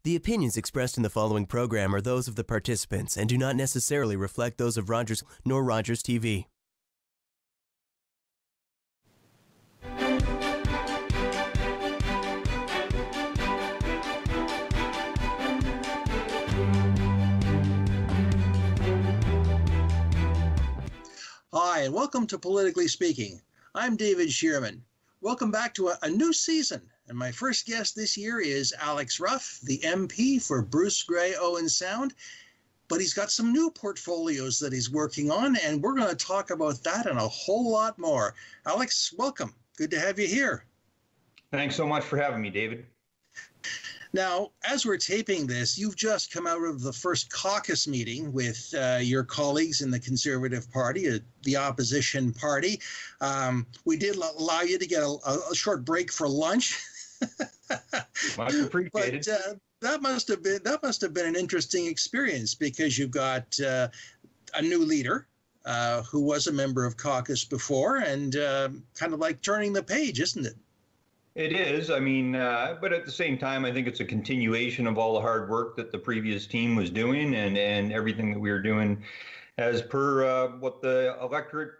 The opinions expressed in the following program are those of the participants and do not necessarily reflect those of Rogers nor Rogers TV. Hi, and welcome to Politically Speaking. I'm David Shearman. Welcome back to a new season. And my first guest this year is Alex Ruff, the MP for Bruce Grey Owen Sound. But he's got some new portfolios that he's working on, and we're going to talk about that and a whole lot more. Alex, welcome. Good to have you here. Thanks so much for having me, David. Now, as we're taping this, you've just come out of the first caucus meeting with your colleagues in the Conservative Party, the opposition party. We did allow you to get a short break for lunch. Much appreciated. But that must have been an interesting experience because you've got a new leader who was a member of caucus before, and kind of like turning the page, isn't it? It is. I mean, but at the same time, I think it's a continuation of all the hard work that the previous team was doing and everything that we were doing as per what the electorate,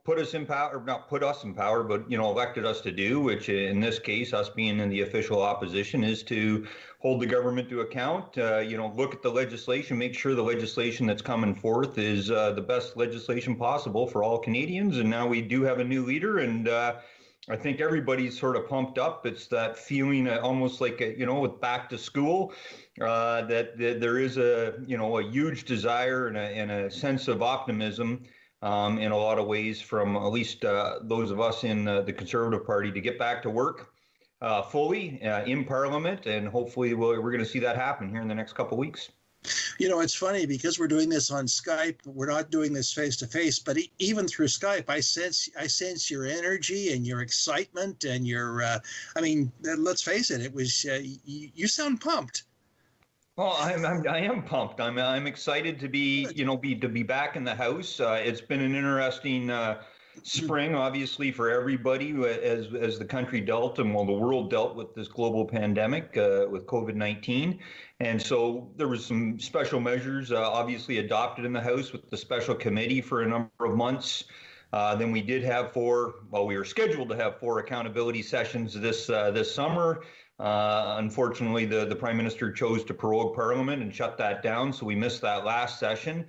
put us in power, or not put us in power, but, elected us to do, which in this case, us being in the official opposition, is to hold the government to account, look at the legislation, make sure the legislation that's coming forth is the best legislation possible for all Canadians. And now we do have a new leader, and I think everybody's sort of pumped up. It's that feeling almost like, with back to school, that there is a huge desire and a sense of optimism in a lot of ways from at least those of us in the Conservative Party to get back to work fully in Parliament. And hopefully we're going to see that happen here in the next couple of weeks. It's funny because we're doing this on Skype. We're not doing this face to face, but even through Skype, I sense your energy and your excitement and your. Let's face it. It was you sound pumped. Well, I am pumped. I'm excited to be back in the House. It's been an interesting spring, obviously, for everybody as the country dealt and the world dealt with this global pandemic with COVID-19. And so there was some special measures obviously adopted in the House with the special committee for a number of months. Then we did have we were scheduled to have 4 accountability sessions this summer. Unfortunately, the Prime Minister chose to prorogue Parliament and shut that down, so we missed that last session.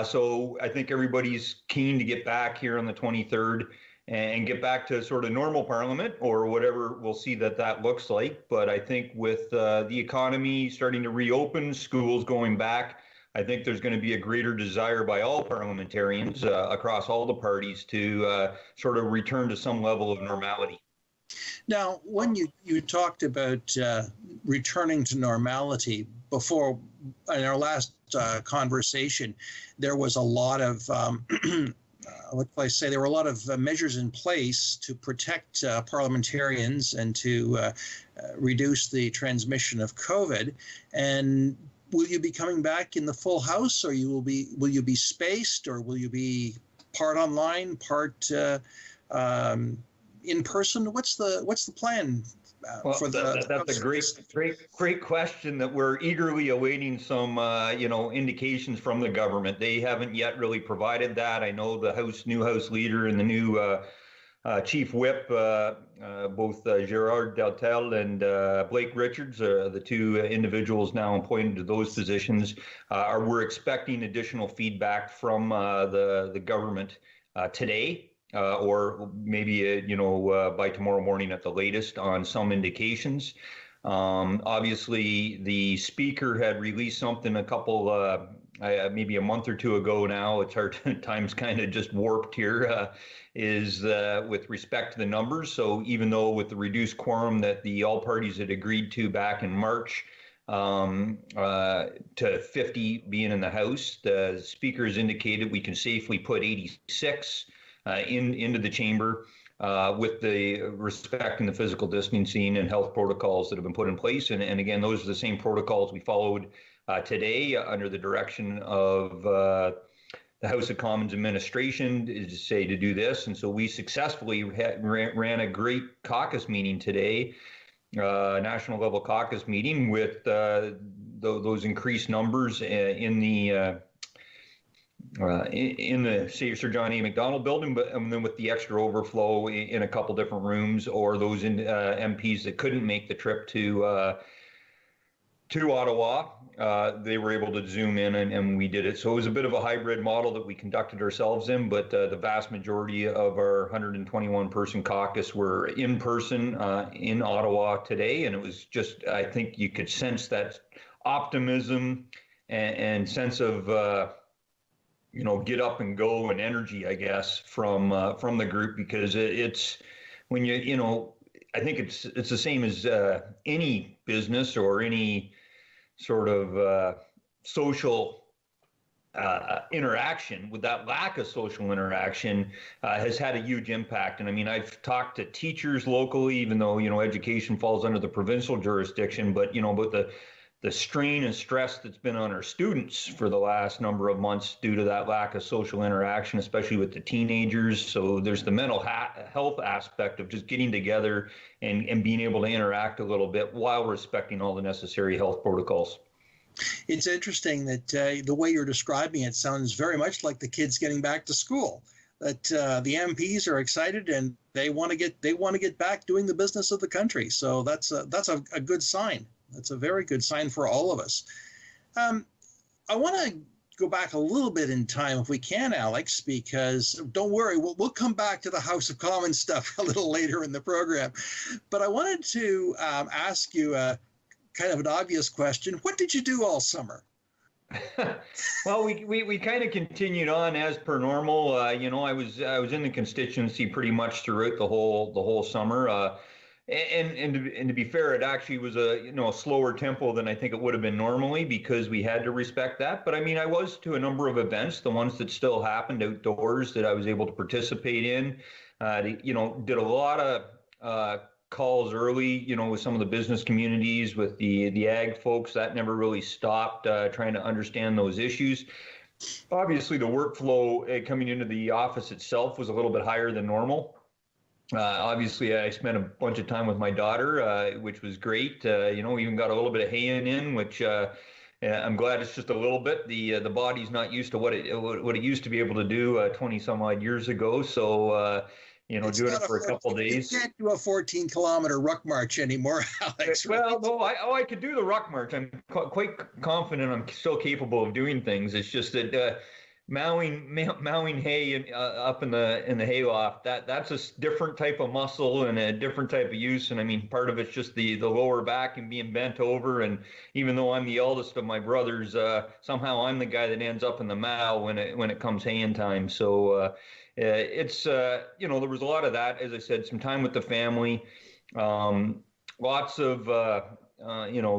So I think everybody's keen to get back here on the 23rd and get back to sort of normal Parliament or whatever. We'll see that looks like. But I think with the economy starting to reopen, schools going back, I think there's going to be a greater desire by all parliamentarians across all the parties to sort of return to some level of normality. Now, when you talked about returning to normality before, in our last conversation, there was a lot of, there were a lot of measures in place to protect parliamentarians and to reduce the transmission of COVID. And will you be coming back in the full House, or will you be spaced, or will you be part online, part in person? What's the plan for the? That's a great question that we're eagerly awaiting some indications from the government. They haven't yet really provided that. I know the new House leader and the new Chief Whip, both Gerard Deltel and Blake Richards, the 2 individuals now appointed to those positions, we're expecting additional feedback from the government today. Or maybe, by tomorrow morning at the latest on some indications. Obviously, the Speaker had released something a couple, maybe a month or 2 ago now. It's hard, time's kind of just warped here, is with respect to the numbers. So even though with the reduced quorum that all parties had agreed to back in March, to 50 being in the House, the Speaker has indicated we can safely put 86 into the chamber with the respect and the physical distancing and health protocols that have been put in place. And again, those are the same protocols we followed today under the direction of the House of Commons administration to do this. And so we successfully ran a great caucus meeting today national level caucus meeting with those increased numbers in the Sir John A. Macdonald building, but and then with the extra overflow in a couple different rooms, or those MPs that couldn't make the trip to Ottawa, they were able to Zoom in, and we did it. So it was a bit of a hybrid model that we conducted ourselves in, but the vast majority of our 121 person caucus were in person in Ottawa today. And it was just, I think you could sense that optimism and sense of, get up and go and energy, I guess, from the group, because it's when I think it's the same as any business or any sort of social interaction. With that lack of social interaction has had a huge impact. And I mean, I've talked to teachers locally, even though, education falls under the provincial jurisdiction, but the strain and stress that's been on our students for the last number of months due to that lack of social interaction, especially with the teenagers. So there's the mental health aspect of just getting together and being able to interact a little bit while respecting all the necessary health protocols. It's interesting that the way you're describing it sounds very much like the kids getting back to school, that the MPs are excited and they want to get back doing the business of the country. So that's a good sign. That's a very good sign for all of us. I want to go back a little bit in time if we can, Alex, because don't worry, we'll come back to the House of Commons stuff a little later in the program. But I wanted to ask you kind of an obvious question. What did you do all summer? Well, we kind of continued on as per normal. I was in the constituency pretty much throughout the whole summer. And to be fair, it actually was a slower tempo than I think it would have been normally, because we had to respect that. But I mean, I was to a number of events, the ones that still happened outdoors that I was able to participate in. Did a lot of calls early, with some of the business communities, with the ag folks. That never really stopped, trying to understand those issues. Obviously, the workflow coming into the office itself was a little bit higher than normal. Obviously, I spent a bunch of time with my daughter, which was great. We even got a little bit of hay in, which I'm glad it's just a little bit. The body's not used to what it used to be able to do 20 some odd years ago. So, doing it for a couple of days. You can't do a 14-kilometer ruck march anymore, Alex. Right? Well, no, I could do the ruck march. I'm quite confident I'm still capable of doing things. It's just that mowing hay up in the hayloft, that's a different type of muscle and a different type of use. And I mean, part of it's just the lower back and being bent over. And even though I'm the eldest of my brothers, somehow I'm the guy that ends up in the mow when it comes haying time. So it's there was a lot of that. As I said, some time with the family, lots of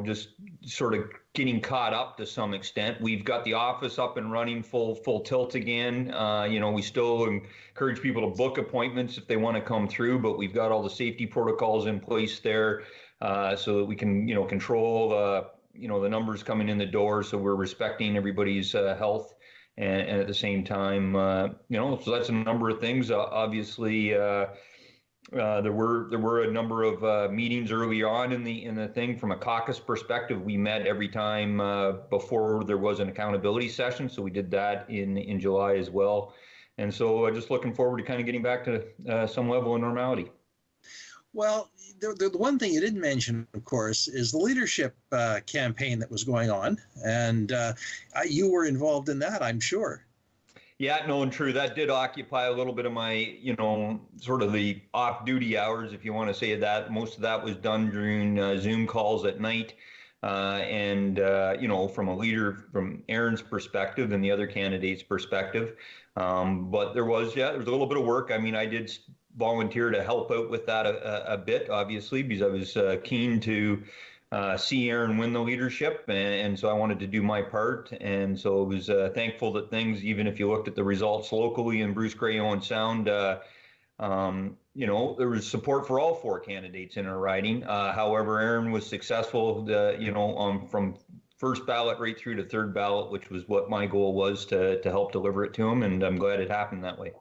just sort of getting caught up to some extent. We've got the office up and running full tilt again. We still encourage people to book appointments if they want to come through, but we've got all the safety protocols in place there so that we can, control the numbers coming in the door. So we're respecting everybody's health. And at the same time, so that's a number of things. Obviously, there were a number of meetings early on in the thing. From a caucus perspective, we met every time before there was an accountability session. So we did that in July as well. And so just looking forward to kind of getting back to some level of normality. Well, the one thing you didn't mention, of course, is the leadership campaign that was going on. And you were involved in that, I'm sure. Yeah, no, and true. That did occupy a little bit of my, sort of the off-duty hours, if you want to say that. Most of that was done during Zoom calls at night. From Aaron's perspective and the other candidates' perspective. But there was a little bit of work. I mean, I did volunteer to help out with that a bit, obviously, because I was keen to see Aaron win the leadership, and so I wanted to do my part. And so I was thankful that things, even if you looked at the results locally in Bruce Grey, Owen Sound, there was support for all four candidates in our riding. However, Aaron was successful, from first ballot right through to third ballot, which was what my goal was to help deliver it to him, and I'm glad it happened that way.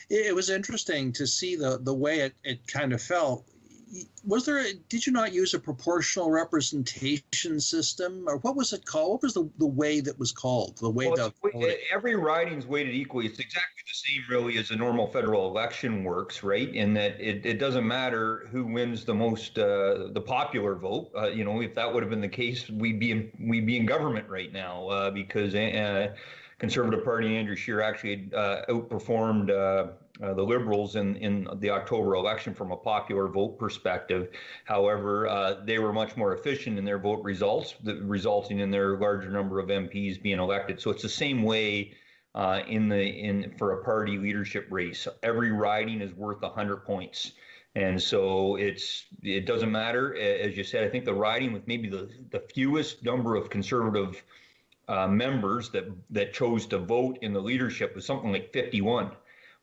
It was interesting to see the way it kind of fell. did you not use a proportional representation system, or what was it called? What was the way that was called? Every riding's weighted equally. It's exactly the same, really, as a normal federal election works, right? In that it doesn't matter who wins the most, the popular vote. If that would have been the case, we'd be in government right now, because Conservative Party Andrew Scheer actually outperformed the Liberals in the October election from a popular vote perspective. However, they were much more efficient in their vote results, resulting in their larger number of MPs being elected. So it's the same way for a party leadership race. Every riding is worth 100 points. And so it doesn't matter. As you said, I think the riding with maybe the fewest number of Conservative members that chose to vote in the leadership was something like 51.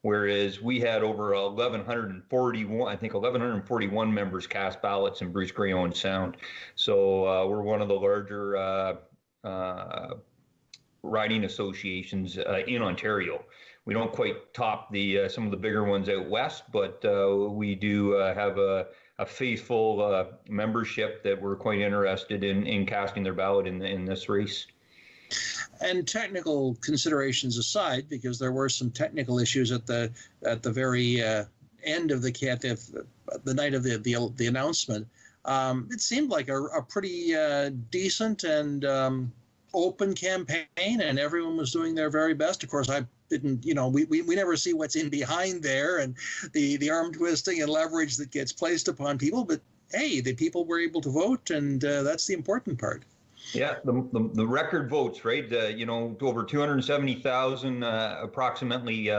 Whereas we had over 1,141 members cast ballots in Bruce Grey Owen Sound. So we're one of the larger riding associations in Ontario. We don't quite top some of the bigger ones out west, but we do have a faithful membership that we're quite interested in casting their ballot in this race. And technical considerations aside, because there were some technical issues at the very end of the night of the announcement, it seemed like a pretty decent and open campaign, and everyone was doing their very best. Of course, I didn't, we never see what's in behind there and the arm twisting and leverage that gets placed upon people. But hey, the people were able to vote, and that's the important part. Yeah, the record votes, right? Over 270,000 approximately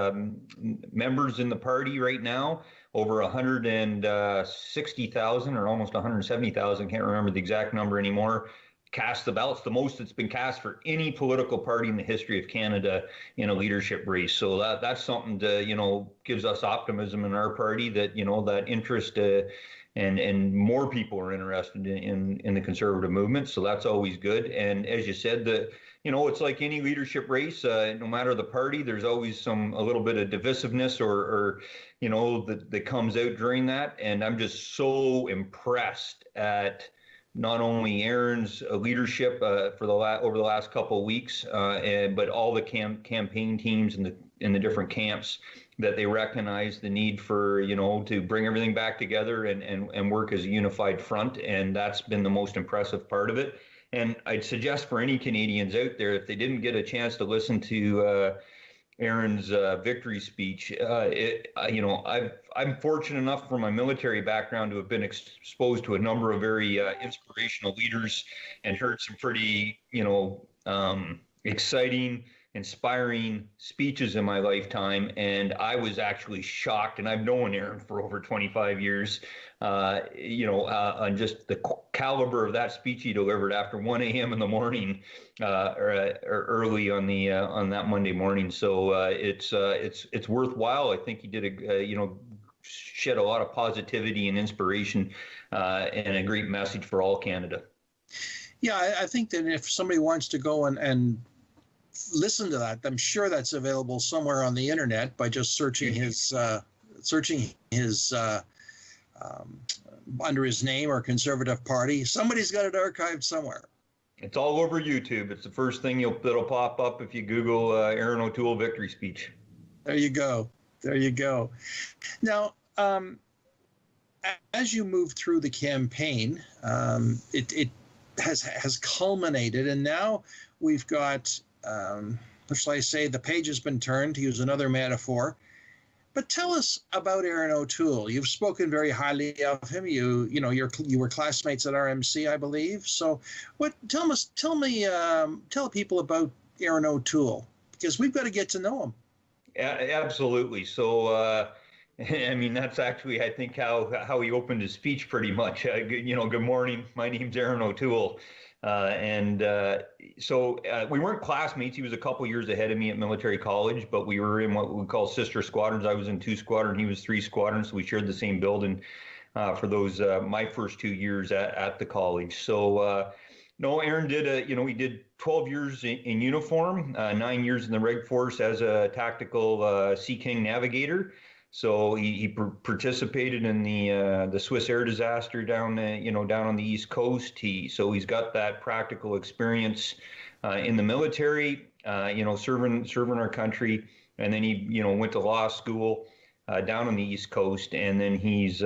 members in the party right now. Over 160,000 or almost 170,000, can't remember the exact number anymore, cast the ballots, the most that's been cast for any political party in the history of Canada in a leadership race. So that's something to, gives us optimism in our party that, that interest and more people are interested in the Conservative movement. So that's always good. And as you said, it's like any leadership race, no matter the party, there's always a little bit of divisiveness or that comes out during that. And I'm just so impressed at not only Aaron's leadership over the last couple of weeks, but all the campaign teams in the different camps, that they recognize the need for, to bring everything back together and work as a unified front. And that's been the most impressive part of it. And I'd suggest for any Canadians out there, if they didn't get a chance to listen to Aaron's victory speech, I'm fortunate enough from my military background to have been exposed to a number of very inspirational leaders and heard some pretty, exciting, inspiring speeches in my lifetime. And I was actually shocked, and I've known Aaron for over 25 years, on just the caliber of that speech he delivered after 1 a.m. in the morning, or early on that Monday morning. So it's worthwhile. I think he did shed a lot of positivity and inspiration, and a great message for all Canada. Yeah, I think that if somebody wants to go and listen to that, I'm sure that's available somewhere on the internet by just searching his under his name or Conservative Party. Somebody's got it archived somewhere. It's all over YouTube. It's the first thing that'll pop up if you Google Aaron O'Toole victory speech. There you go. Now, as you move through the campaign, it has culminated, and now we've got, what shall I say, the page has been turned, to use another metaphor. But tell us about Aaron O'Toole. You've spoken very highly of him. You were classmates at RMC, I believe. So, tell people about Aaron O'Toole, because we've got to get to know him. Yeah, absolutely. So, that's actually, I think, how he opened his speech pretty much. Good morning. My name's Aaron O'Toole. So we weren't classmates. He was a couple years ahead of me at military college, but we were in what we call sister squadrons. I was in 2 squadrons, he was 3 squadrons. So we shared the same building for those my first 2 years at the college. So no, Aaron did he did 12 years in uniform, 9 years in the Reg Force as a tactical Sea King navigator. So he participated in the Swiss air disaster down down on the East Coast. He's got that practical experience in the military, serving our country, and then he went to law school down on the East Coast, and then he's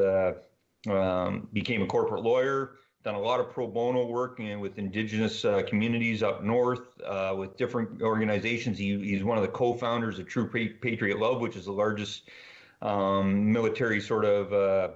became a corporate lawyer. Done a lot of pro bono work with Indigenous communities up north with different organizations. He's one of the co-founders of True Patriot Love, which is the largest military sort of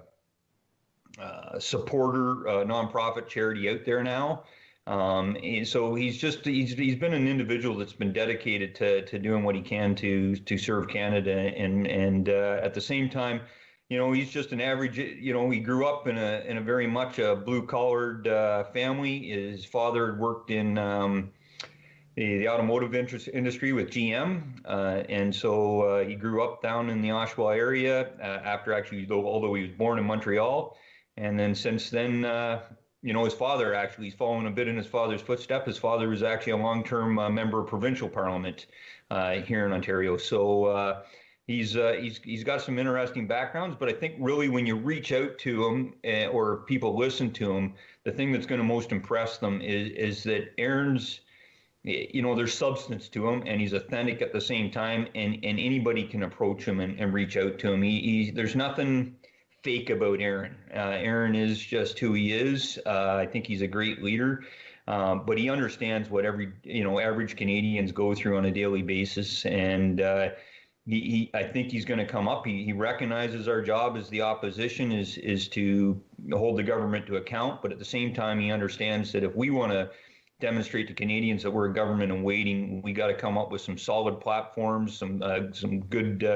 supporter nonprofit charity out there now. So he's been an individual that's been dedicated to doing what he can to serve Canada, and at the same time, he's just an average, he grew up in a very much a blue-collared family. His father had worked in the automotive industry with GM, and so he grew up down in the Oshawa area after although he was born in Montreal. And then since then, his father he's following a bit in his father's footsteps. His father was actually a long-term member of provincial parliament here in Ontario. So he's got some interesting backgrounds, but I think really when you reach out to him or people listen to him, the thing that's going to most impress them is that Aaron's, there's substance to him, and he's authentic at the same time, and anybody can approach him and reach out to him. There's nothing fake about Aaron. Aaron is just who he is. I think he's a great leader. But he understands what average Canadians go through on a daily basis, and I think he's going to come up. He recognizes our job as the opposition is to hold the government to account, but at the same time, he understands that if we want to demonstrate to Canadians that we're a government in waiting, we got to come up with some solid platforms, some good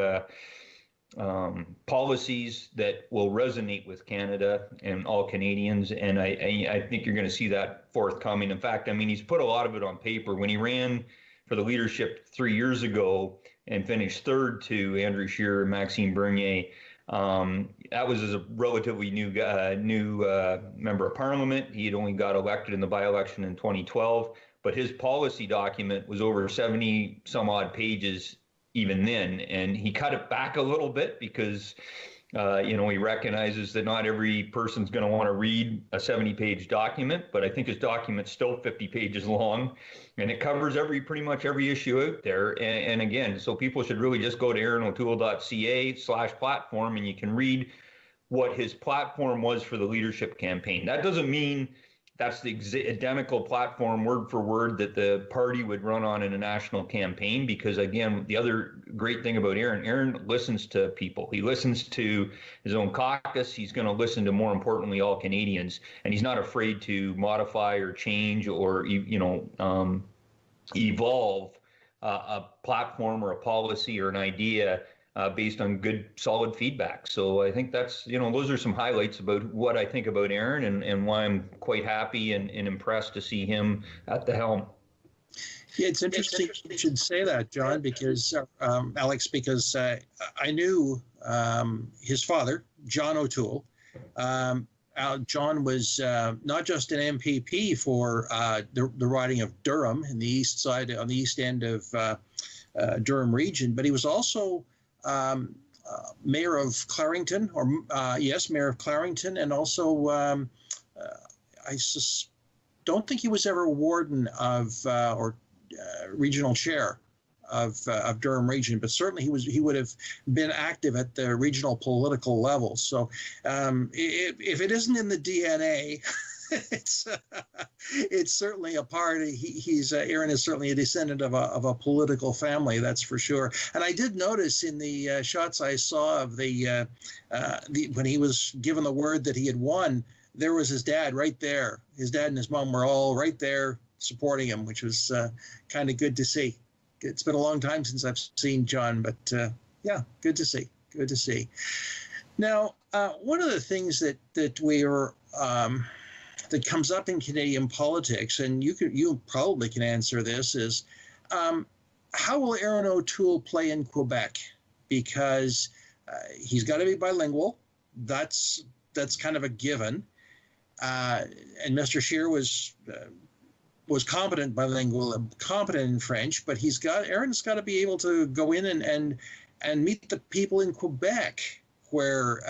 policies that will resonate with Canada and all Canadians. And I think you're going to see that forthcoming. In fact, he's put a lot of it on paper. When he ran for the leadership 3 years ago and finished third to Andrew Scheer and Maxime Bernier, that was as a relatively new member of parliament. He had only got elected in the by-election in 2012, but his policy document was over 70 some odd pages even then, and he cut it back a little bit because he recognizes that not every person's going to want to read a 70-page document, but I think his document's still 50 pages long, and it covers pretty much every issue out there. And again, so people should really just go to aaronotoole.ca/platform, and you can read what his platform was for the leadership campaign. That doesn't mean that's the identical platform word for word that the party would run on in a national campaign, because again, the other great thing about Aaron listens to people. He listens to his own caucus. He's going to listen to, more importantly, all Canadians, and he's not afraid to modify or change or evolve a platform or a policy or an idea based on good, solid feedback. So I think that's, those are some highlights about what I think about Aaron and why I'm quite happy and impressed to see him at the helm. Yeah, it's interesting you should say that, John, because Alex, because I knew his father, John O'Toole. John was not just an MPP for the riding of Durham on the east side, on the east end of Durham region, but he was also mayor of Clarington, mayor of Clarington, and also I don't think he was ever warden of or regional chair of Durham region, but certainly he would have been active at the regional political level. So if it isn't in the DNA, it's certainly a part. Aaron is certainly a descendant of a political family, that's for sure. And I did notice in the shots I saw of the when he was given the word that he had won, there was his dad right there. His dad and his mom were all right there supporting him, which was kind of good to see. It's been a long time since I've seen John, but yeah, good to see. Good to see. Now, one of the things that we are that comes up in Canadian politics, and you probably can answer this, is how will Aaron O'Toole play in Quebec? Because he's got to be bilingual. That's kind of a given. And Mr. Scheer was competent bilingual, competent in French, but Aaron's got to be able to go in and and meet the people in Quebec where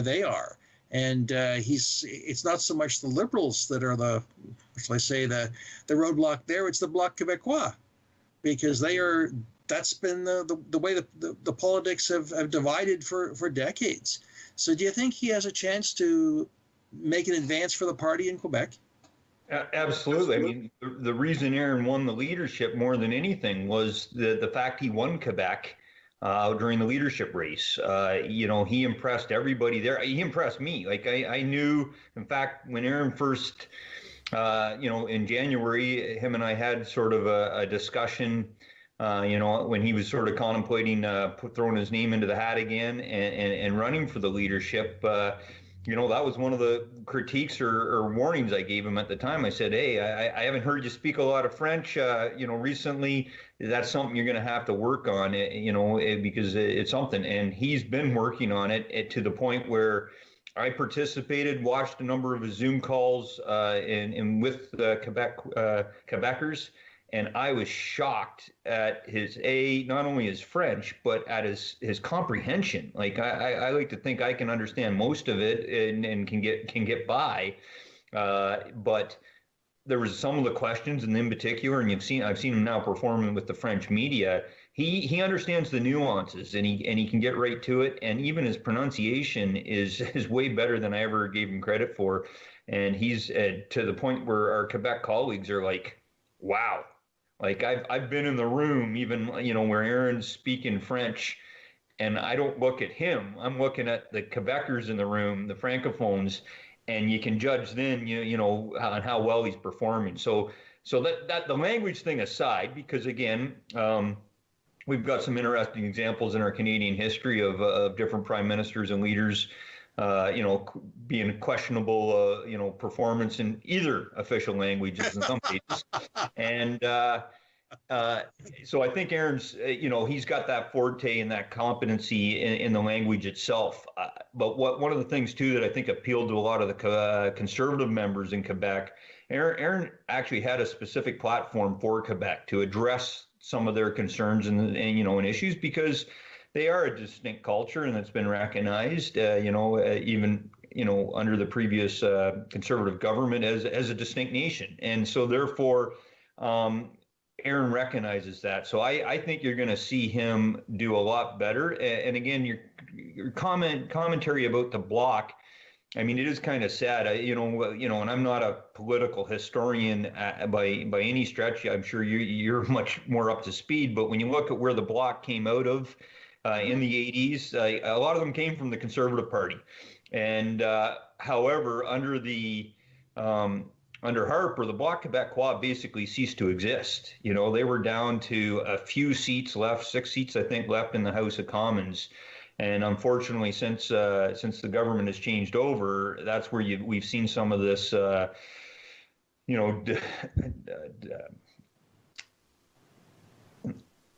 they are. And it's not so much the Liberals that are the roadblock there. It's the Bloc Québécois, because that's been the way the politics have divided for decades. So do you think he has a chance to make an advance for the party in Quebec? Absolutely. I mean, the reason Aaron won the leadership more than anything was the fact he won Quebec during the leadership race. He impressed everybody there. He impressed me. Like I knew, in fact, when Aaron first, in January, him and I had sort of a discussion, when he was sort of contemplating throwing his name into the hat again and running for the leadership. That was one of the critiques or warnings I gave him at the time. I said, hey, I haven't heard you speak a lot of French, recently. That's something you're going to have to work on, because it's something. And he's been working on it to the point where I participated, watched a number of his Zoom calls and with Quebecers. And I was shocked at not only his French, but at his comprehension. Like I like to think I can understand most of it and can get by, but there was some of the questions, and in particular, and I've seen him now performing with the French media. He understands the nuances, and he can get right to it. And even his pronunciation is way better than I ever gave him credit for. And he's to the point where our Quebec colleagues are like, wow. Like I've been in the room even, where Aaron's speaking French, and I don't look at him. I'm looking at the Quebecers in the room, the Francophones, and you can judge then, on how well he's performing. So that the language thing aside, because again, we've got some interesting examples in our Canadian history of different prime ministers and leaders, being questionable, performance in either official languages in some cases. And so I think Aaron's, he's got that forte and that competency in the language itself. But one of the things, too, that I think appealed to a lot of the conservative members in Quebec, Aaron actually had a specific platform for Quebec to address some of their concerns and issues, because they are a distinct culture, and it's been recognized, even, under the previous conservative government as a distinct nation. And so therefore, Aaron recognizes that. So I think you're going to see him do a lot better. And again, your commentary about the Bloc, I mean, it is kind of sad, and I'm not a political historian by any stretch. I'm sure you're much more up to speed. But when you look at where the Bloc came out of, in the 80s, a lot of them came from the Conservative Party, and however, under Harper, the Bloc Québécois basically ceased to exist. They were down to a few seats left, 6 seats I think left in the House of Commons, and unfortunately, since the government has changed over, that's where we've seen some of this,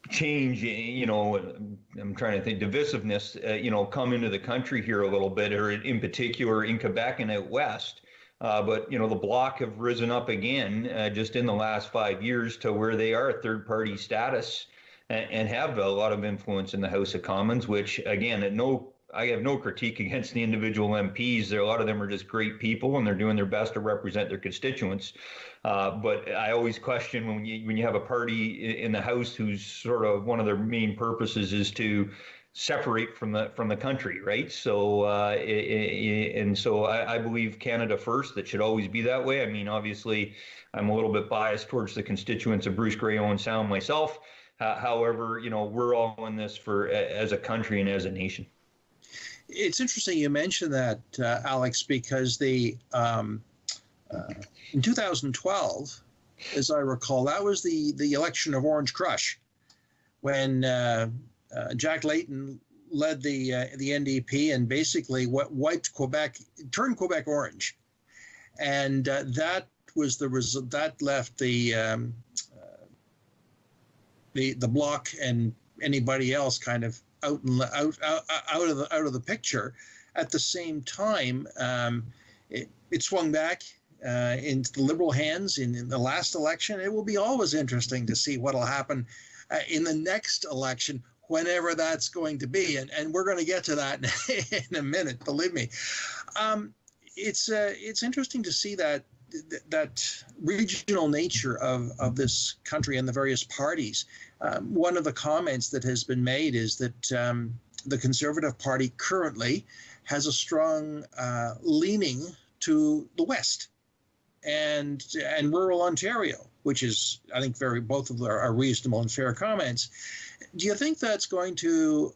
change, I'm trying to think, divisiveness, come into the country here a little bit, or in particular in Quebec and out west. But, the Bloc have risen up again just in the last 5 years to where they are a third-party status and have a lot of influence in the House of Commons, which, again, I have no critique against the individual MPs. A lot of them are just great people, and they're doing their best to represent their constituents. But I always question when you have a party in the House whose sort of one of their main purposes is to separate from the country, right? So so I believe Canada first. That should always be that way. I mean, obviously, I'm a little bit biased towards the constituents of Bruce Grey, Owen Sound myself. However, we're all in this as a country and as a nation. It's interesting you mentioned that, Alex, because in 2012, as I recall, that was the election of Orange Crush, when Jack Layton led the NDP and basically wiped Quebec, turned Quebec orange, and that was the result that left the Bloc and anybody else kind of out of the picture. At the same time, it swung back into the Liberal hands in the last election. It will be always interesting to see what will happen in the next election, whenever that's going to be. And we're going to get to that in a minute, believe me. It's interesting to see that regional nature of this country and the various parties. One of the comments that has been made is that the Conservative Party currently has a strong leaning to the West and rural Ontario, which is, I think, both of them are reasonable and fair comments. Do you think that's going to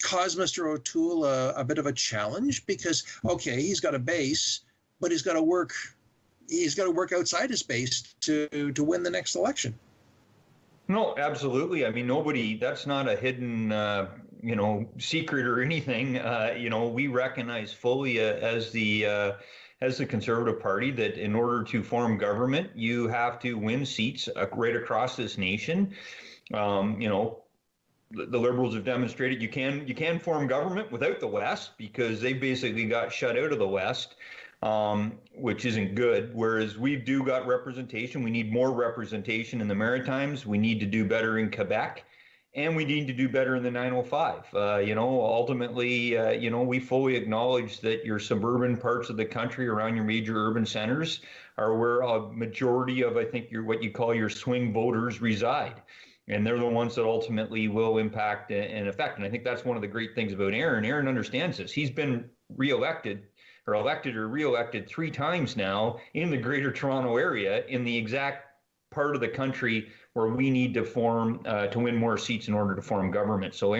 cause Mr. O'Toole a bit of a challenge? Because, okay, he's got a base, but he's got to work outside his base to win the next election. No, absolutely. I mean, that's not a hidden, secret or anything. We recognize fully as the Conservative Party that in order to form government, you have to win seats right across this nation. The Liberals have demonstrated you can form government without the West, because they basically got shut out of the West, which isn't good. Whereas we do got representation. We need more representation in the Maritimes. We need to do better in Quebec, and we need to do better in the 905. Ultimately, we fully acknowledge that your suburban parts of the country around your major urban centers are where a majority of, I think, what you call your swing voters reside. And they're the ones that ultimately will impact and affect. And I think that's one of the great things about Aaron. Aaron understands this. He's been elected or re-elected 3 times now in the Greater Toronto Area, in the exact part of the country where we need to to win more seats in order to form government. So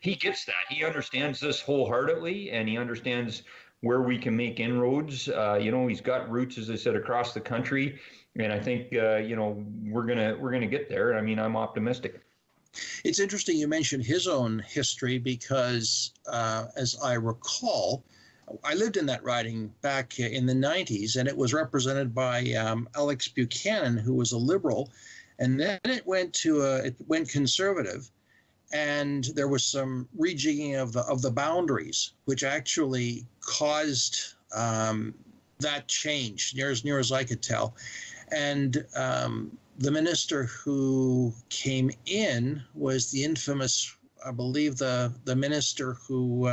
he gets that. He understands this wholeheartedly, and he understands where we can make inroads. He's got roots, as I said, across the country. And I think, we're gonna get there. I mean, I'm optimistic. It's interesting you mentioned his own history, because as I recall, I lived in that riding back in the 90s, and it was represented by Alex Buchanan, who was a Liberal, and then it went Conservative, and there was some rejigging of the boundaries, which actually caused that change, near as I could tell. And the minister who came in was the infamous, I believe, the minister who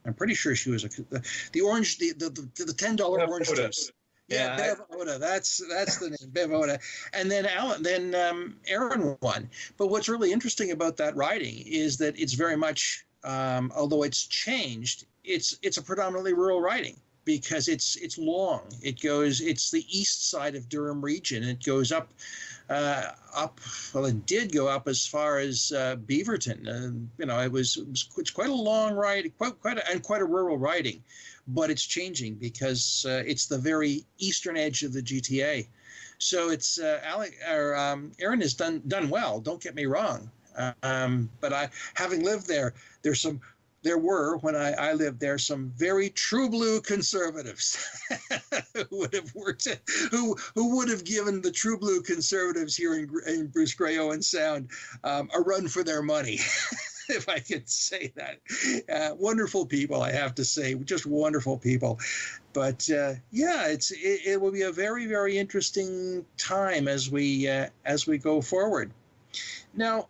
I'm pretty sure she was the orange, the $10 orange juice. Yeah, Bev Oda. That's the name, Bev Oda. And then Aaron won. But what's really interesting about that riding is that it's very much, although it's changed, it's a predominantly rural riding, because it's long. It's the east side of Durham region. It goes up. Well, it did go up as far as Beaverton. It's quite a long ride, quite a rural riding, but it's changing because it's the very eastern edge of the GTA. So it's Aaron has done well. Don't get me wrong, but having lived there, there were, when I lived there, some very true blue Conservatives who would have given the true blue Conservatives here in Bruce Grey Owen Sound a run for their money, if I could say that. Wonderful people, I have to say, just wonderful people. But it will be a very, very interesting time as we go forward. Now,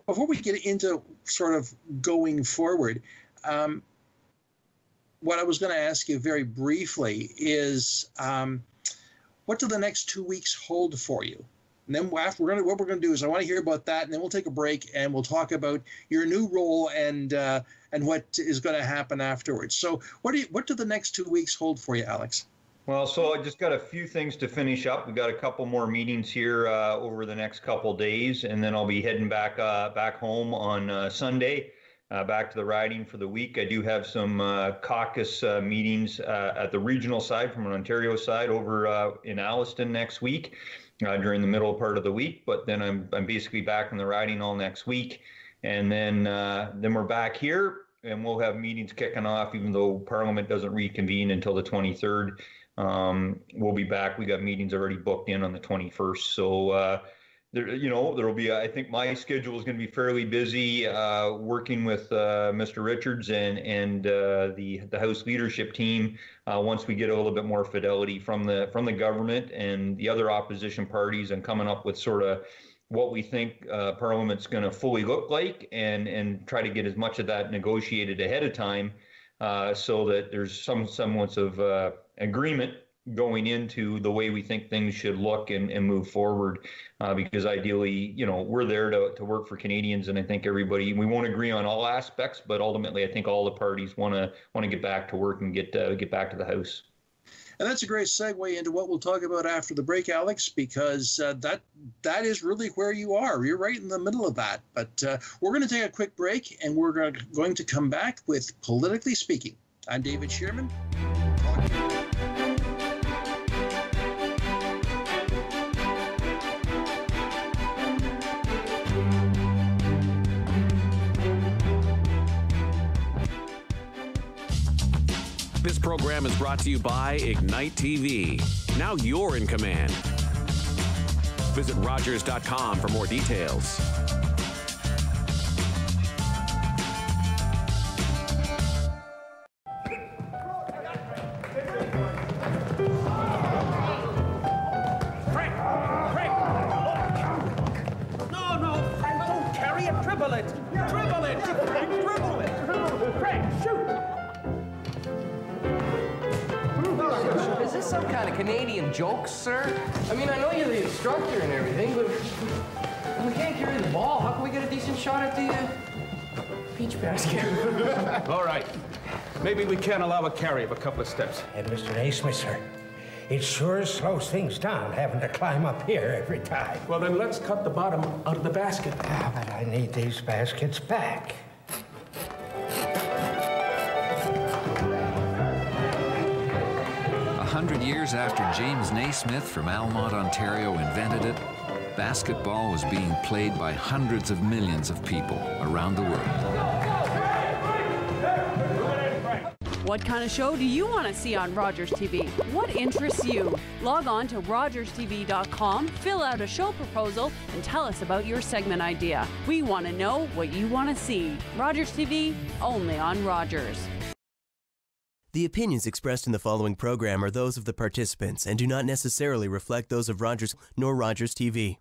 before we get into sort of going forward, what I was going to ask you very briefly is, what do the next 2 weeks hold for you? And then what we're going to do is I want to hear about that, and then we'll take a break and we'll talk about your new role and what is going to happen afterwards. So what do the next 2 weeks hold for you, Alex? Well, so I just got a few things to finish up. We've got a couple more meetings here over the next couple days, and then I'll be heading back home on Sunday, back to the riding for the week. I do have some caucus meetings at the regional side, from an Ontario side, over in Alliston next week during the middle part of the week. But then I'm basically back in the riding all next week, and then we're back here, and we'll have meetings kicking off, even though Parliament doesn't reconvene until the 23rd. We'll be back. We got meetings already booked in on the 21st. So, there'll be, I think my schedule is going to be fairly busy, working with Mr. Richards and the House leadership team once we get a little bit more fidelity from the government and the other opposition parties, and coming up with sort of what we think Parliament's going to fully look like, and try to get as much of that negotiated ahead of time, so that there's some semblance of agreement going into the way we think things should look and move forward. Because ideally, we're there to work for Canadians, and I think everybody, we won't agree on all aspects, but ultimately, I think all the parties want to get back to work and get back to the House. And that's a great segue into what we'll talk about after the break, Alex, because that is really where you are. You're right in the middle of that. But we're going to take a quick break, and we're going to come back with Politically Speaking. I'm David Shearman. This program is brought to you by Ignite TV. Now you're in command. Visit Rogers.com for more details. No, Frank, don't carry it. Dribble it. Dribble it. Frank, dribble it. Frank, shoot. Is this some kind of Canadian joke, sir? I mean, I know you're the instructor and everything, but if we can't carry the ball, how can we get a decent shot at the peach basket? All right. Maybe we can allow a carry of a couple of steps. And Mr. Naismith, sir, it sure slows things down having to climb up here every time. Well, then let's cut the bottom out of the basket. Ah, but I need these baskets back. 100 years after James Naismith from Almont, Ontario invented it, basketball was being played by hundreds of millions of people around the world. What kind of show do you want to see on Rogers TV? What interests you? Log on to rogerstv.com, fill out a show proposal, and tell us about your segment idea. We want to know what you want to see. Rogers TV, only on Rogers. The opinions expressed in the following program are those of the participants and do not necessarily reflect those of Rogers nor Rogers TV.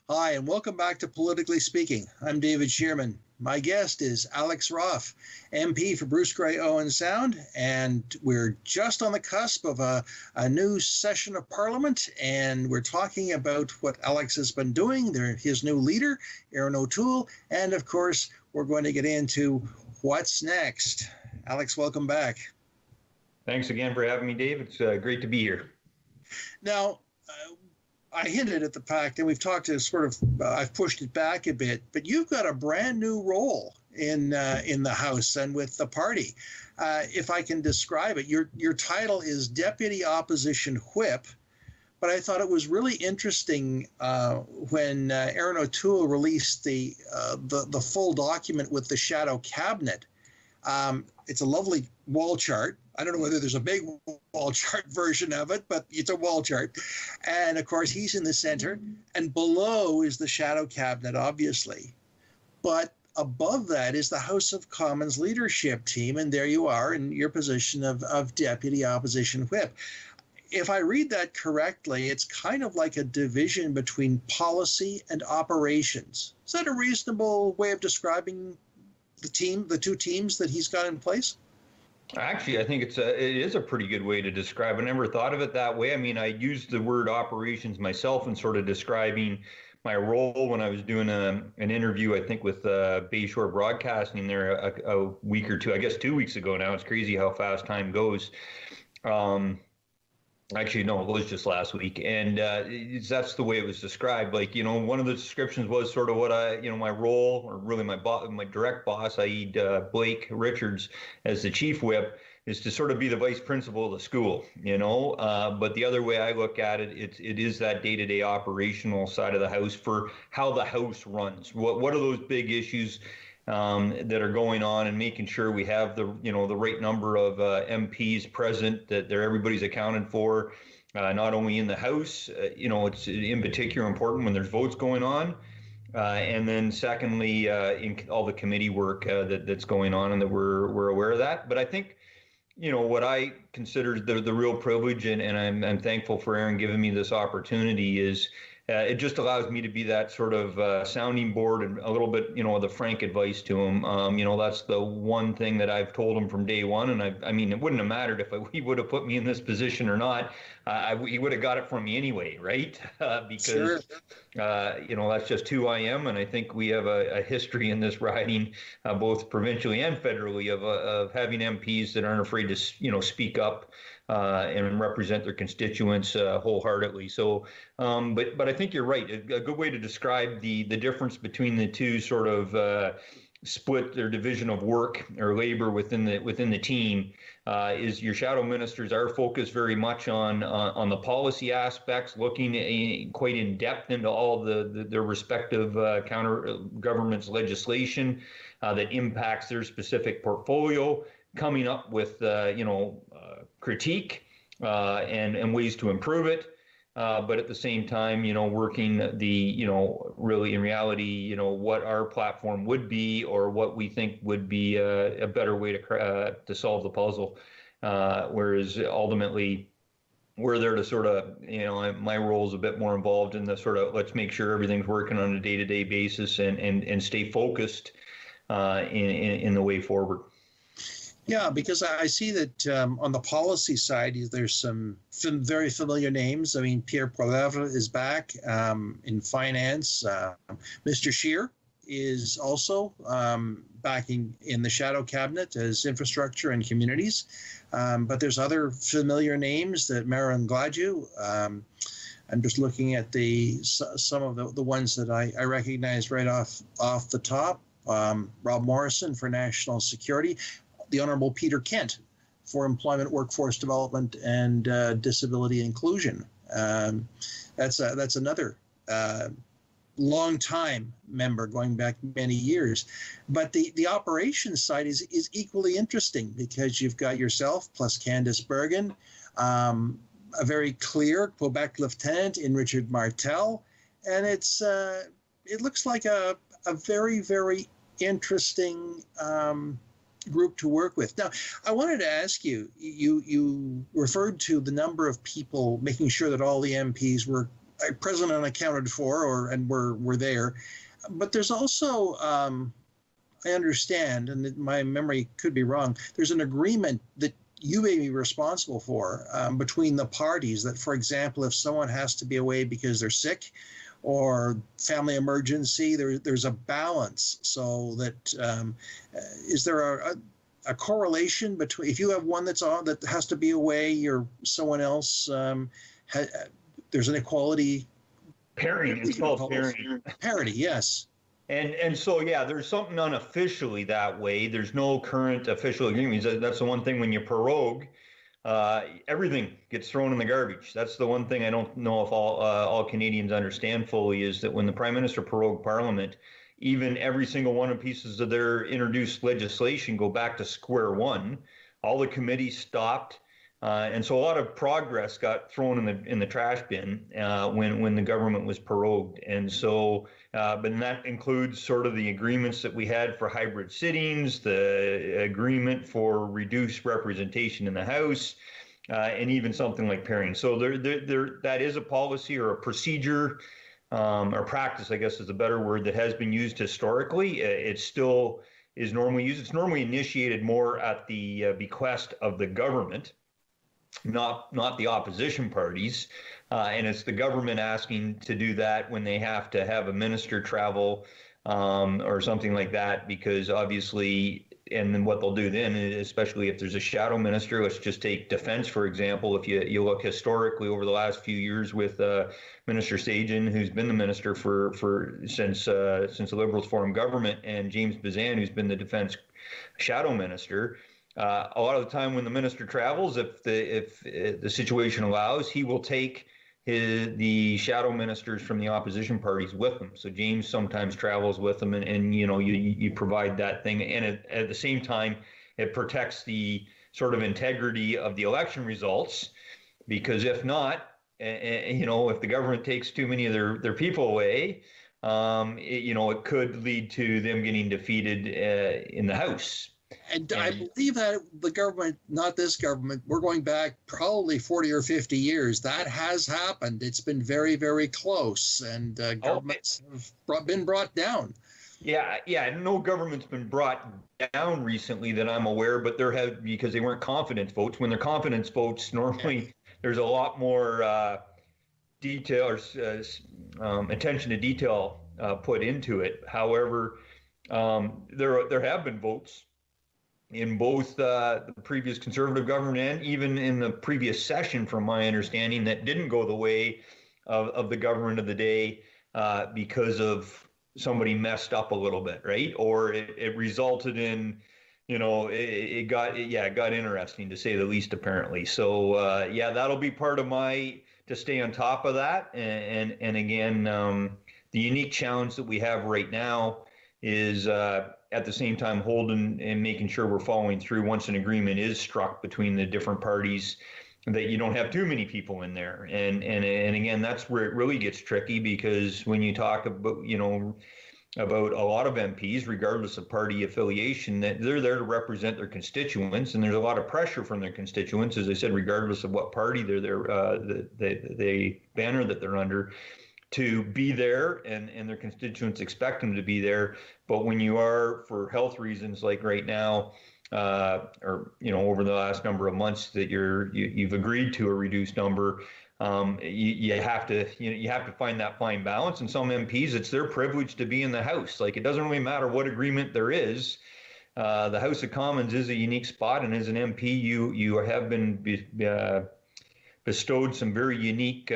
Hi, and welcome back to Politically Speaking. I'm David Shearman. My guest is Alex Ruff, MP for Bruce Grey Owen Sound, and we're just on the cusp of a new session of Parliament, and we're talking about what Alex has been doing, his new leader, Erin O'Toole, and of course, we're going to get into what's next. Alex, welcome back. Thanks again for having me, Dave. It's great to be here. Now, I hinted at the fact, and we've talked to I've pushed it back a bit, but you've got a brand new role in the House and with the party. If I can describe it, your title is Deputy Opposition Whip, but I thought it was really interesting when Erin O'Toole released the full document with the shadow cabinet. It's a lovely wall chart. I don't know whether there's a big wall chart version of it, but it's a wall chart. And of course, he's in the center, and below is the shadow cabinet, obviously. But above that is the House of Commons leadership team, and there you are in your position of Deputy Opposition Whip. If I read that correctly, it's kind of like a division between policy and operations. Is that a reasonable way of describing the two teams that he's got in place? Actually, I think it is a pretty good way to describe it. I never thought of it that way. I mean, I used the word operations myself in sort of describing my role when I was doing an interview, I think, with Bayshore Broadcasting there a week or two, I guess 2 weeks ago now. It's crazy how fast time goes. Actually, no, it was just last week. And that's the way it was described. Like, one of the descriptions was sort of what my role, or really my direct boss, i.e. Blake Richards, as the chief whip, is to sort of be the vice principal of the school, But the other way I look at it, it is that day-to-day operational side of the House for how the House runs. What are those big issues that are going on, and making sure we have the right number of MPs present, that everybody's accounted for, not only in the House. It's in particular important when there's votes going on, And then secondly, in all the committee work that's going on, and that we're aware of that. But I think, what I consider the real privilege, and I'm thankful for Aaron giving me this opportunity, is it just allows me to be that sort of sounding board and a little bit, the frank advice to him. That's the one thing that I've told him from day one. And I mean, it wouldn't have mattered if he would have put me in this position or not. He would have got it from me anyway, right? Because, that's just who I am. And I think we have a history in this riding, both provincially and federally, of having MPs that aren't afraid to, speak up and represent their constituents wholeheartedly. So, but I think you're right. A good way to describe the difference between the two sort of split or division of work or labor within the team is your shadow ministers are focused very much on the policy aspects, looking quite in depth into all their respective counter government's legislation that impacts their specific portfolio, coming up with critique and ways to improve it. But at the same time, working really in reality, what our platform would be or what we think would be a better way to solve the puzzle. Whereas ultimately, we're there to sort of, my role is a bit more involved in the sort of let's make sure everything's working on a day-to-day basis and stay focused in the way forward. Yeah, because I see that on the policy side, there's some very familiar names. I mean, Pierre Poilievre is back in finance. Mr. Scheer is also back in the shadow cabinet as infrastructure and communities. But there's other familiar names that Marin Gladue. I'm just looking at some of the ones that I recognize right off the top. Rob Morrison for National Security. The Honourable Peter Kent for Employment, Workforce Development, and Disability Inclusion. That's another long-time member going back many years. But the operations side is equally interesting because you've got yourself plus Candice Bergen, a very clear Quebec lieutenant in Richard Martel, and it looks like a very, very interesting group to work with. Now, I wanted to ask you, you referred to the number of people, making sure that all the MPs were present and accounted for and were there. But there's also, I understand, and my memory could be wrong, there's an agreement that you may be responsible for between the parties that, for example, if someone has to be away because they're sick or family emergency, there's a balance so that is there a correlation between if you have one that's on that has to be away or someone else there's an equality pairing. It's called pairing. Parity, yes. And so there's something unofficially that way. There's no current official agreements. That's the one thing when you prorogue. Everything gets thrown in the garbage. That's the one thing I don't know if all Canadians understand fully is that when the Prime Minister prorogued Parliament, even every single one of pieces of their introduced legislation go back to square one. All the committees stopped, and so a lot of progress got thrown in the trash bin when the government was prorogued. And so, but that includes sort of the agreements that we had for hybrid sittings, the agreement for reduced representation in the House, and even something like pairing. So that is a policy or a procedure or practice, I guess is a better word, that has been used historically. It still is normally used. It's normally initiated more at the bequest of the government, not the opposition parties. And it's the government asking to do that when they have to have a minister travel or something like that, because obviously, and then what they'll do then, especially if there's a shadow minister, let's just take defense, for example. If you look historically over the last few years with Minister Sajjan, who's been the minister since the Liberals formed government, and James Bazan, who's been the defense shadow minister, a lot of the time when the minister travels, if the situation allows, he will take the shadow ministers from the opposition parties with them. So James sometimes travels with them, and you provide that thing, and at the same time it protects the sort of integrity of the election results, because if not, if the government takes too many of their people away, it could lead to them getting defeated in the House. And I believe that the government, not this government, we're going back probably 40 or 50 years. That has happened. It's been very, very close, and governments have been brought down. Yeah. No government's been brought down recently that I'm aware, but there have, because they weren't confidence votes. When they're confidence votes, normally there's a lot more detail or attention to detail put into it. However, there have been votes in both the previous Conservative government and even in the previous session, from my understanding, that didn't go the way of the government of the day because of somebody messed up a little bit, right? Or it resulted in, it got interesting, to say the least, apparently. So that'll be part of to stay on top of that. And again, the unique challenge that we have right now is at the same time holding and making sure we're following through once an agreement is struck between the different parties, that you don't have too many people in there. And again, that's where it really gets tricky, because when you talk about, about a lot of MPs, regardless of party affiliation, that they're there to represent their constituents, and there's a lot of pressure from their constituents, as I said, regardless of what party they're there, the banner that they're under, to be there, and their constituents expect them to be there. But when you are, for health reasons, like right now, or over the last number of months, that you've agreed to a reduced number, you have to find that fine balance. And some MPs, it's their privilege to be in the House. Like, it doesn't really matter what agreement there is. The House of Commons is a unique spot, and as an MP, you have been bestowed some very unique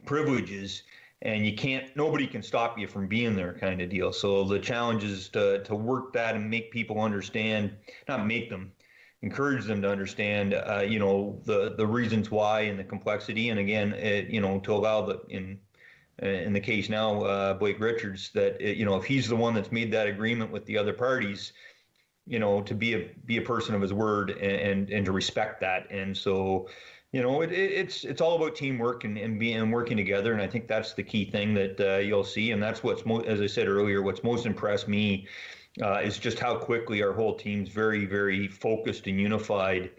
privileges, and nobody can stop you from being there, kind of deal. So the challenge is to work that and make people understand, encourage them to understand, the reasons why and the complexity. And again, to allow in the case now, Blake Richards, that, if he's the one that's made that agreement with the other parties, to be a person of his word and to respect that. And so, it's all about teamwork and working together. And I think that's the key thing that you'll see. And that's as I said earlier, what's most impressed me is just how quickly our whole team's very, very focused and unified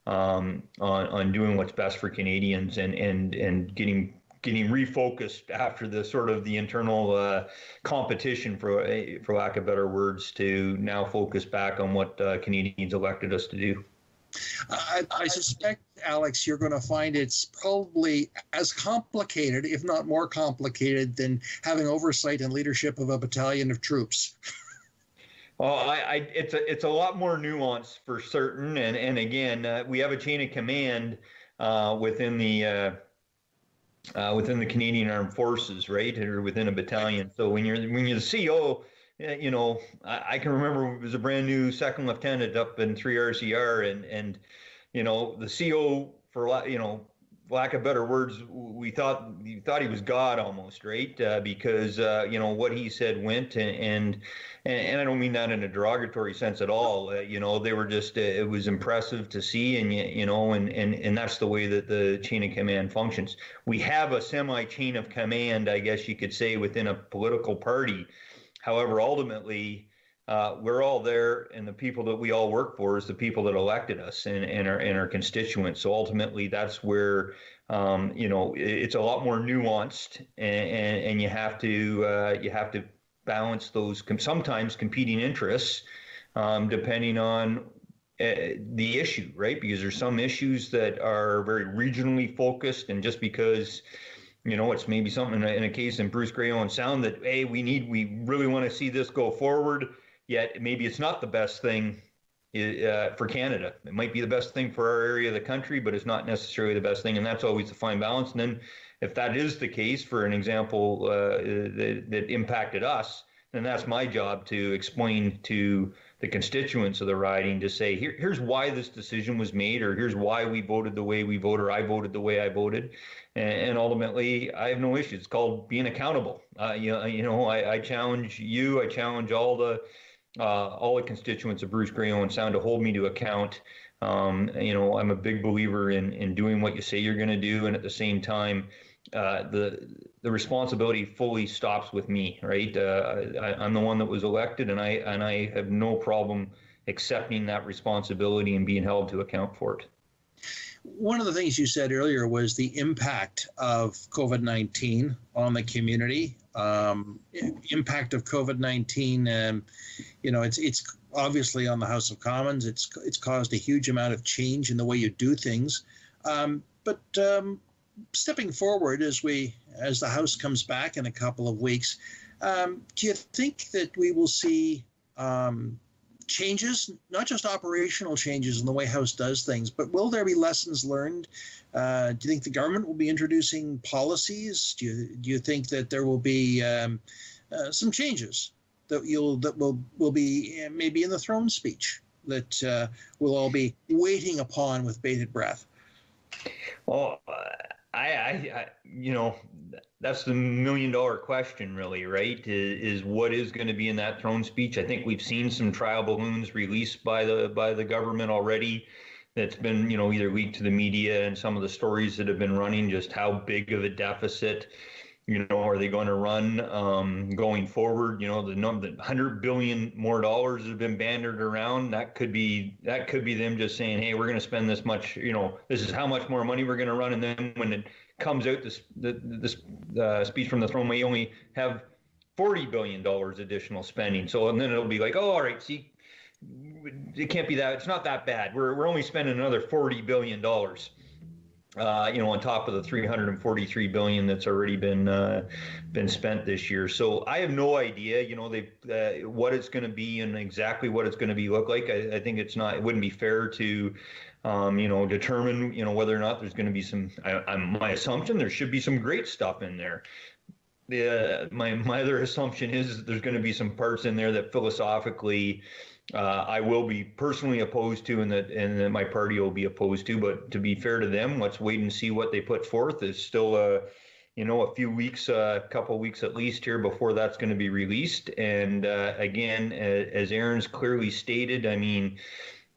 on doing what's best for Canadians and getting refocused after the sort of the internal competition, for lack of better words, to now focus back on what Canadians elected us to do. I suspect, Alex, you're going to find it's probably as complicated, if not more complicated, than having oversight and leadership of a battalion of troops. Well, it's a lot more nuanced for certain, and again, we have a chain of command within the Canadian Armed Forces, right, or within a battalion. So when you're the CO, I can remember it was a brand new second lieutenant up in 3 RCR, and the CO, for lack of better words, we thought he was God almost, right? Because what he said went, and I don't mean that in a derogatory sense at all. They were just it was impressive to see, and that's the way that the chain of command functions. We have a semi chain of command, I guess you could say, within a political party. However, ultimately, we're all there, and the people that we all work for is the people that elected us and our constituents. So ultimately, that's where it's a lot more nuanced, and you have to balance those sometimes competing interests, depending on the issue, right? Because there's some issues that are very regionally focused, and just because it's maybe something in a case in Bruce Grey Owen Sound that, hey, we really want to see this go forward, yet maybe it's not the best thing for Canada. It might be the best thing for our area of the country, but it's not necessarily the best thing, and that's always the fine balance. And then if that is the case, for an example that impacted us, then that's my job to explain to the constituents of the riding, to say, here's why this decision was made, or here's why we voted the way we voted, or I voted the way I voted. And ultimately, I have no issues. It's called being accountable. I challenge you. I challenge all the constituents of Bruce Grey Owen Sound to hold me to account. I'm a big believer in doing what you say you're going to do, and at the same time, the responsibility fully stops with me, right? I'm the one that was elected, and I have no problem accepting that responsibility and being held to account for it. One of the things you said earlier was the impact of COVID-19 on the community. Impact of COVID-19, it's obviously on the House of Commons. It's caused a huge amount of change in the way you do things. But stepping forward as the House comes back in a couple of weeks, do you think that we will see changes, not just operational changes in the way House does things, but will there be lessons learned? Do you think the government will be introducing policies? Do you think that there will be some changes that will be maybe in the throne speech that we'll all be waiting upon with bated breath? Well, that's the $1 million question, really, right? Is what is going to be in that throne speech? I think we've seen some trial balloons released by the government already. That's been, either leaked to the media, and some of the stories that have been running, just how big of a deficit, are they going to run going forward? The $100 billion more dollars have been bandied around. That could be them just saying, hey, we're going to spend this much. This is how much more money we're going to run, and then when it comes out, this speech from the throne may only have $40 billion additional spending. So, and then it'll be like, oh, all right, see, it can't be that. It's not that bad. We're only spending another $40 billion. On top of the $343 billion that's already been spent this year. So I have no idea, what it's going to be and exactly what it's going to look like. I think it wouldn't be fair to, determine, whether or not there's going to be some. My assumption, there should be some great stuff in there. My other assumption is there's going to be some parts in there that philosophically I will be personally opposed to, and that my party will be opposed to. But to be fair to them, let's wait and see what they put forth. It's still a few weeks, a couple of weeks at least here before that's going to be released. And again, as Aaron's clearly stated, I mean,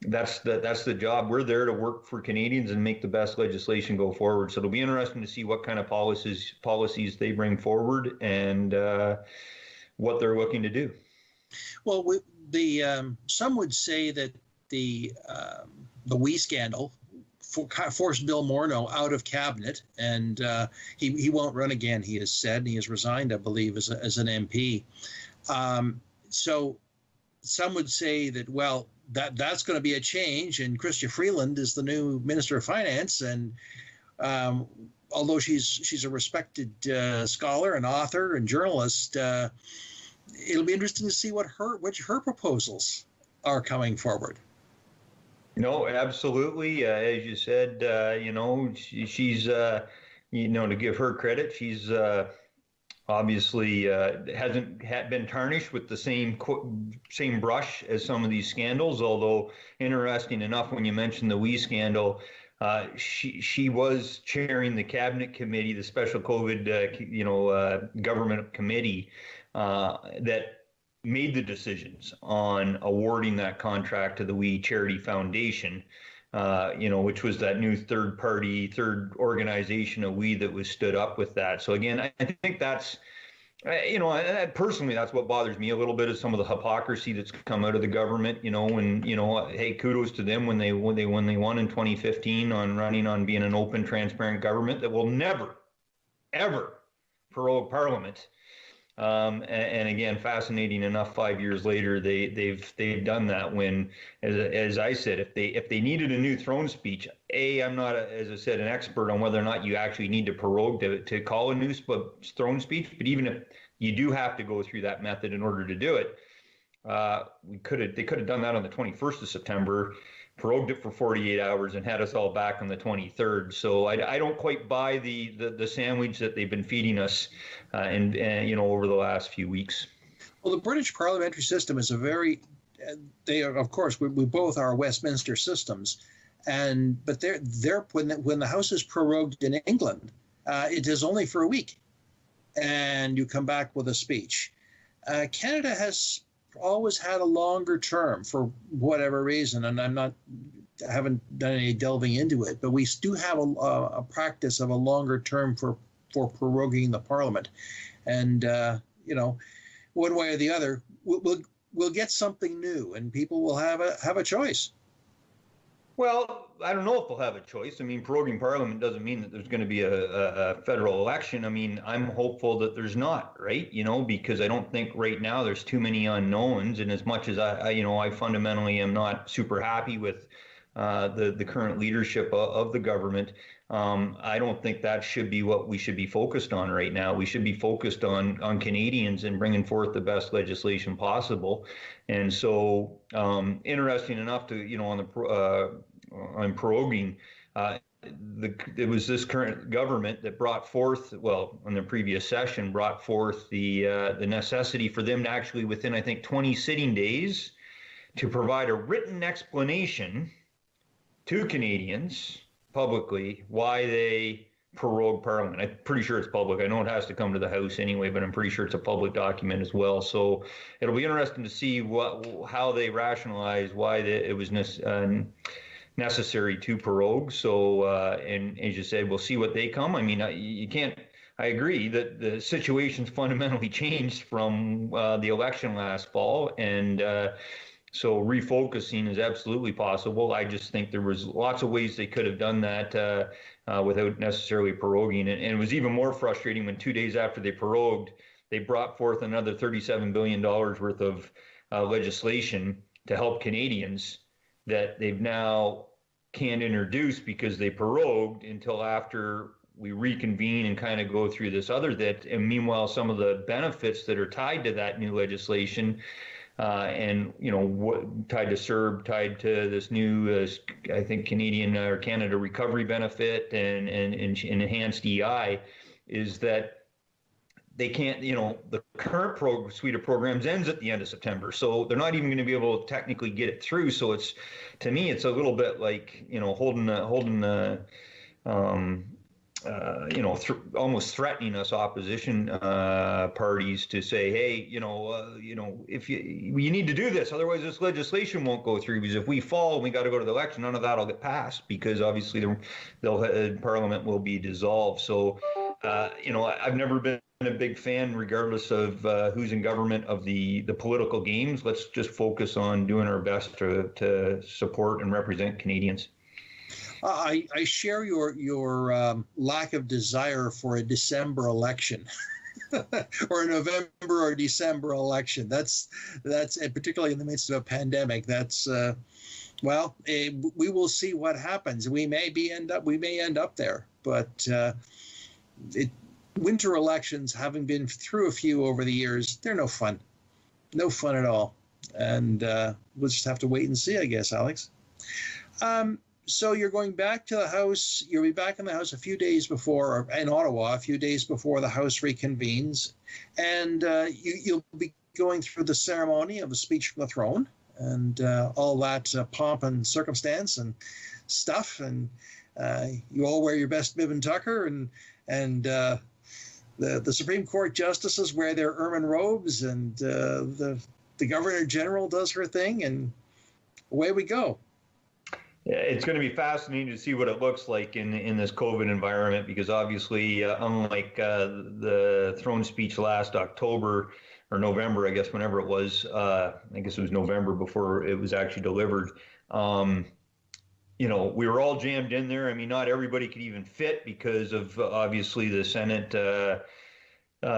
that's the job. We're there to work for Canadians and make the best legislation go forward. So it'll be interesting to see what kind of policies they bring forward and what they're looking to do. Well, some would say that the WE scandal forced Bill Morneau out of cabinet, and he won't run again. He has said, and he has resigned, I believe, as an MP. So some would say that, well, that's going to be a change, and Chrystia Freeland is the new Minister of Finance, and although she's a respected scholar and author and journalist, it'll be interesting to see what her proposals are coming forward. No, absolutely. As you said, she's to give her credit, she's obviously hasn't been tarnished with the same brush as some of these scandals. Although, interesting enough, when you mentioned the WE scandal, she was chairing the cabinet committee, the special COVID government committee that made the decisions on awarding that contract to the WE Charity Foundation, which was that new third organization of WE that was stood up with that. So again, I think that's, personally, that's what bothers me a little bit, is some of the hypocrisy that's come out of the government, and, hey, kudos to them when they won in 2015 on running on being an open, transparent government that will never, ever prorogue Parliament. And again, fascinating enough, 5 years later, they've done that. When, as I said, if they needed a new throne speech, I'm not, as I said, an expert on whether or not you actually need to prorogue to call a new throne speech. But even if you do have to go through that method in order to do it, they could have done that on the 21st of September. Prorogued it for 48 hours and had us all back on the 23rd. So I don't quite buy the sandwich that they've been feeding us over the last few weeks. Well, the British parliamentary system is they are, of course, we both are Westminster systems, but when the House is prorogued in England, it is only for a week, and you come back with a speech. Canada has always had a longer term for whatever reason, and I haven't done any delving into it, but we do have a practice of a longer term for for proroguing the Parliament. And, one way or the other, we'll get something new, and people will have a choice. Well, I don't know if they'll have a choice. I mean, proroguing Parliament doesn't mean that there's going to be a federal election. I mean, I'm hopeful that there's not, right? Because I don't think right now there's too many unknowns. And as much as I fundamentally am not super happy with the current leadership of the government, I don't think that should be what we should be focused on right now. We should be focused on Canadians and bringing forth the best legislation possible. And so, interesting enough to, on proroguing, it was this current government that brought forth, in the previous session, brought forth the necessity for them to actually, within, I think, 20 sitting days, to provide a written explanation to Canadians publicly why they prorogue Parliament. I'm pretty sure it's public. I know it has to come to the House anyway, but I'm pretty sure it's a public document as well. So it'll be interesting to see how they rationalize why it was necessary to prorogue. So, and as you said, we'll see what they come. I mean, you can't. I agree that the situation's fundamentally changed from the election last fall, and so refocusing is absolutely possible. I just think there was lots of ways they could have done that without necessarily proroguing. And it was even more frustrating when 2 days after they prorogued, they brought forth another $37 billion worth of legislation to help Canadians that they've now can't introduce because they prorogued until after we reconvene and kind of go through this and meanwhile, some of the benefits that are tied to that new legislation and tied to CERB, tied to this new, I think, Canadian or Canada recovery benefit and enhanced EI, is that they can't, the current suite of programs ends at the end of September, so they're not even going to be able to technically get it through. So to me, it's a little bit like holding almost threatening us opposition parties to say, hey, if you need to do this, otherwise this legislation won't go through, because if we fall and we got to go to the election, none of that will get passed, because obviously Parliament will be dissolved. So, I've never been a big fan, regardless of who's in government, of the political games. Let's just focus on doing our best to support and represent Canadians. I share your lack of desire for a December election, or a November or December election. That's and particularly in the midst of a pandemic. That's we will see what happens. We may end up there, but winter elections, having been through a few over the years, they're no fun at all. And we'll just have to wait and see, I guess, Alex. So you're going back to the House. You'll be back in the House a few days before, in Ottawa, a few days before the House reconvenes. And you'll be going through the ceremony of the speech from the throne and all that pomp and circumstance and stuff. And you all wear your best bib and tucker, and the Supreme Court justices wear their ermine robes, and the Governor General does her thing, and away we go. Yeah, it's going to be fascinating to see what it looks like in this COVID environment, because obviously, unlike the throne speech last October or November, I guess, whenever it was, I guess it was November before it was actually delivered. We were all jammed in there. I mean, not everybody could even fit because of obviously the Senate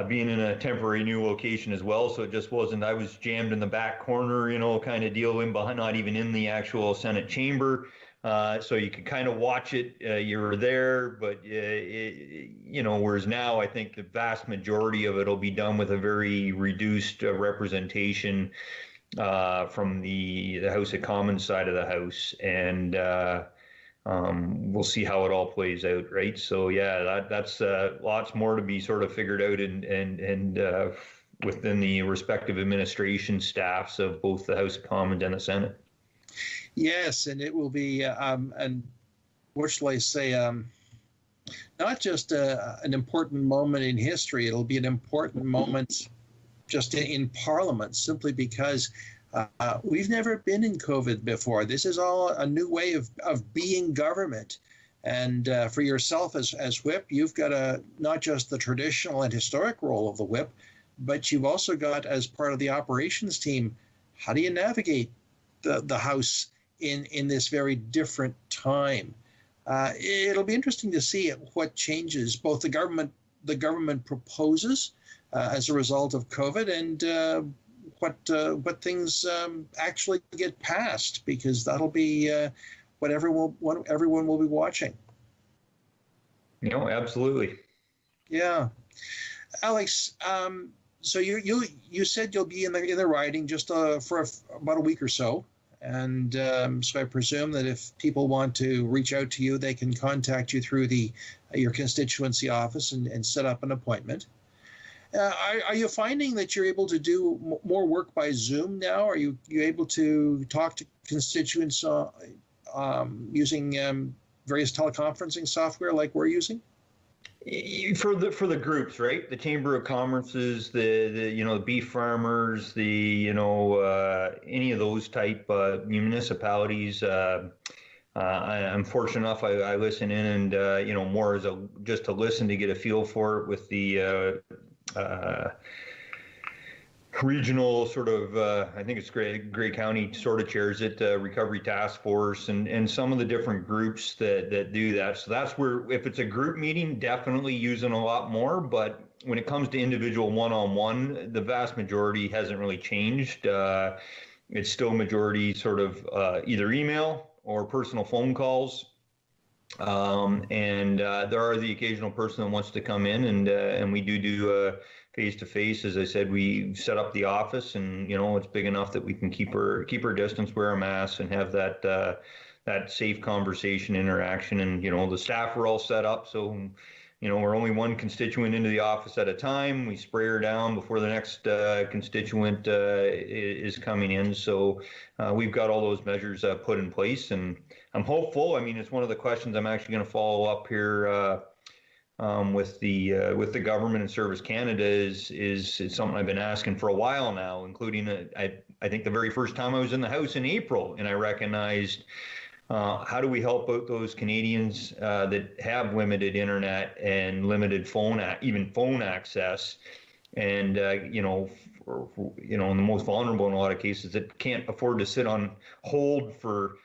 being in a temporary new location as well. So it just wasn't, I was jammed in the back corner, kind of deal in behind, not even in the actual Senate chamber. So you could kind of watch it. You were there, but, whereas now I think the vast majority of it will be done with a very reduced representation from the House of Commons side of the House. And we'll see how it all plays out, right? So yeah, that's lots more to be sort of figured out and within the respective administration staffs of both the House of Commons and the Senate. Yes, and it will be, and what shall I say, not just an important moment in history. It'll be an important moment just in Parliament, simply because we've never been in COVID before. This is all a new way of being government. And for yourself as whip, you've got not just the traditional and historic role of the whip, but you've also got, as part of the operations team, how do you navigate the House in this very different time? It'll be interesting to see what changes both the government proposes as a result of COVID and what things actually get passed, because that'll be what everyone will be watching. Absolutely. Yeah, Alex. So you said you'll be in the riding just for about a week or so, and so I presume that if people want to reach out to you, they can contact you through your constituency office and set up an appointment. Are you finding that you're able to do more work by Zoom now? Are you able to talk to constituents using various teleconferencing software like we're using? For the groups, right? The Chamber of Commerce's, the beef farmers, any of those type municipalities. I'm fortunate enough. I listen in and more as just to listen to get a feel for it with the regional sort of, I think it's Grey County sort of chairs it, Recovery Task Force, and some of the different groups that do that. So that's where, if it's a group meeting, definitely using a lot more. But when it comes to individual one-on-one, the vast majority hasn't really changed. It's still majority sort of either email or personal phone calls. And there are the occasional person that wants to come in, and we do face-to-face. As I said, we set up the office, and it's big enough that we can keep our distance, wear a mask, and have that safe conversation, interaction. And the staff are all set up, so we're only one constituent into the office at a time. We spray her down before the next constituent is coming in. So we've got all those measures put in place, and I'm hopeful. I mean, it's one of the questions I'm actually going to follow up here with the government and Service Canada is something I've been asking for a while now, including I think the very first time I was in the House in April, and I recognized how do we help out those Canadians that have limited internet and limited phone access, and in the most vulnerable in a lot of cases that can't afford to sit on hold for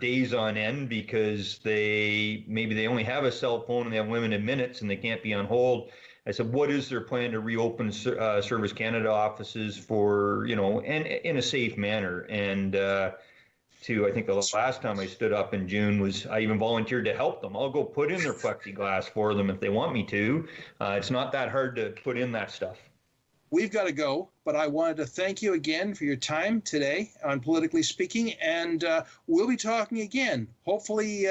days on end because they only have a cell phone and they have limited minutes and they can't be on hold. I said, what is their plan to reopen Service Canada offices for, and in a safe manner? And I think the last time I stood up in June was I even volunteered to help them. I'll go put in their plexiglass for them if they want me to. It's not that hard to put in that stuff. We've got to go, but I wanted to thank you again for your time today on Politically Speaking, and we'll be talking again. Hopefully,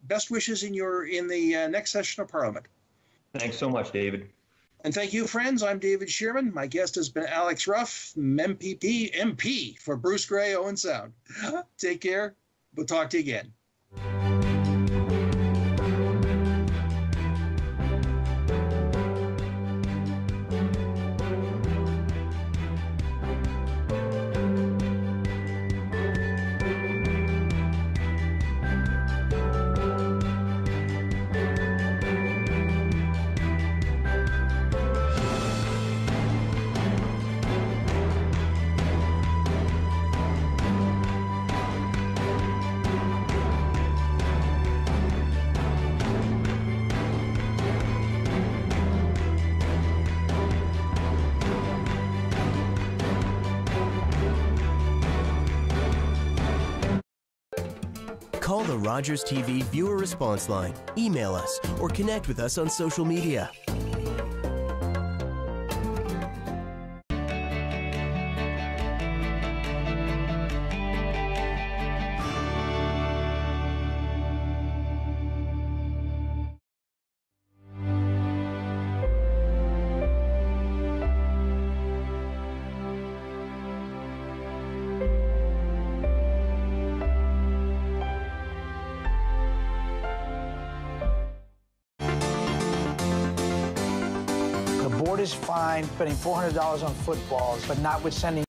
best wishes in the next session of Parliament. Thanks so much, David. And thank you, friends. I'm David Shearman. My guest has been Alex Ruff, MP for Bruce Grey, Owen Sound. Take care. We'll talk to you again. Call the Rogers TV viewer response line, email us, or connect with us on social media. Is fine spending $400 on footballs, but not with sending